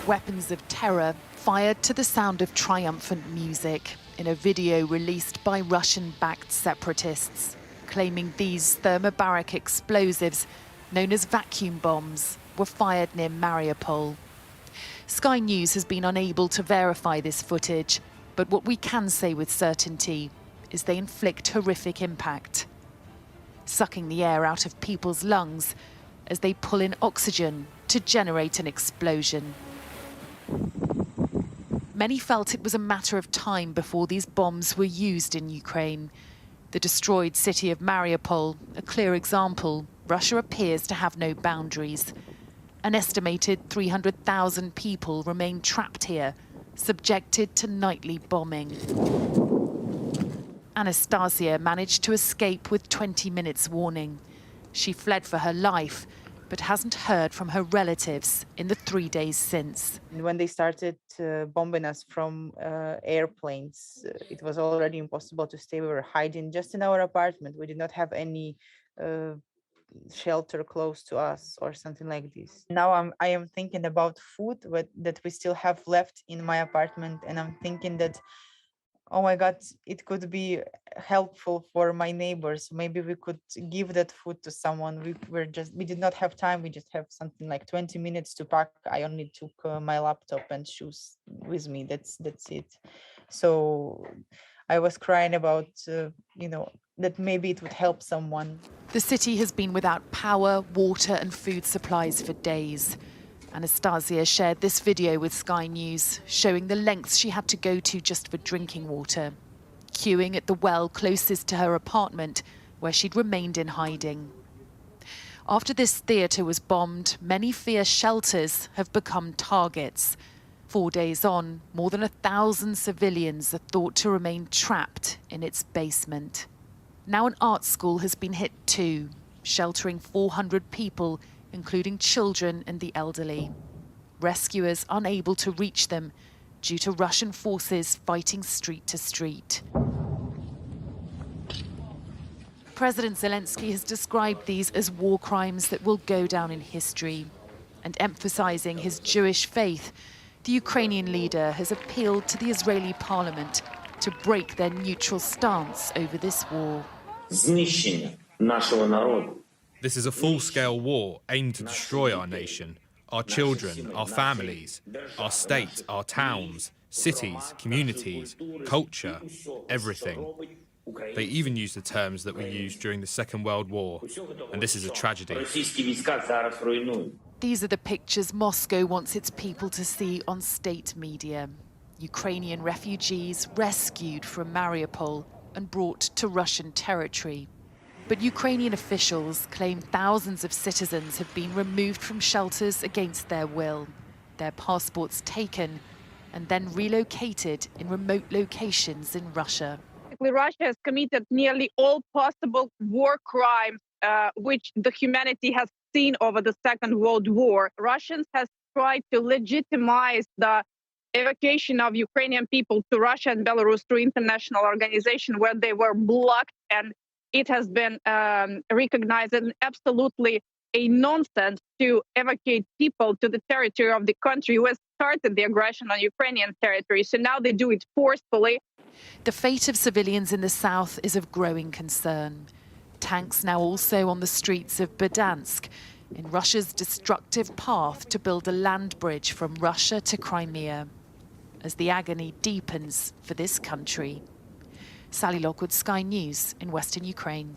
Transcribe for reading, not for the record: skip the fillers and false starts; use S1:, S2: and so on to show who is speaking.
S1: weapons of terror fired to the sound of triumphant music in a video released by Russian-backed separatists, claiming these thermobaric explosives, known as vacuum bombs, were fired near Mariupol. Sky News has been unable to verify this footage, but what we can say with certainty is they inflict horrific impact, sucking the air out of people's lungs as they pull in oxygen to generate an explosion. Many felt it was a matter of time before these bombs were used in Ukraine. The destroyed city of Mariupol, a clear example. Russia appears to have no boundaries. An estimated 300,000 people remain trapped here, subjected to nightly bombing. Anastasia managed to escape with 20 minutes warning. She fled for her life, but hasn't heard from her relatives in the 3 days since.
S2: When they started bombing us from airplanes, it was already impossible to stay. We were hiding just in our apartment. We did not have any shelter close to us or something like this. Now I am thinking about food that we still have left in my apartment, and I'm thinking that, oh my God, it could be helpful for my neighbors. Maybe we could give that food to someone. We did not have time. We just have something like 20 minutes to pack. I only took my laptop and shoes with me. That's it. So I was crying about, that maybe it would help someone.
S1: The city has been without power, water and food supplies for days. Anastasia shared this video with Sky News, showing the lengths she had to go to just for drinking water, queuing at the well closest to her apartment, where she'd remained in hiding. After this theatre was bombed, many fear shelters have become targets. 4 days on, more than 1,000 civilians are thought to remain trapped in its basement. Now an art school has been hit too, sheltering 400 people, including children and the elderly. Rescuers unable to reach them due to Russian forces fighting street to street. President Zelensky has described these as war crimes that will go down in history. And emphasizing his Jewish faith, the Ukrainian leader has appealed to the Israeli parliament to break their neutral stance over this war.
S3: This is a full-scale war aimed to destroy our nation, our children, our families, our state, our towns, cities, communities, culture, everything. They even use the terms that we used during the Second World War, and this is a tragedy.
S1: These are the pictures Moscow wants its people to see on state media. Ukrainian refugees rescued from Mariupol and brought to Russian territory. But Ukrainian officials claim thousands of citizens have been removed from shelters against their will, their passports taken, and then relocated in remote locations in Russia.
S4: Russia has committed nearly all possible war crimes which the humanity has seen over the Second World War. Russians have tried to legitimize the evacuation of Ukrainian people to Russia and Belarus through international organizations where they were blocked, and it has been recognized as absolutely a nonsense to evacuate people to the territory of the country who has started the aggression on Ukrainian territory. So now they do it forcefully.
S1: The fate of civilians in the south is of growing concern. Tanks now also on the streets of Berdansk, in Russia's destructive path to build a land bridge from Russia to Crimea, as the agony deepens for this country. Sally Lockwood, Sky News in Western Ukraine.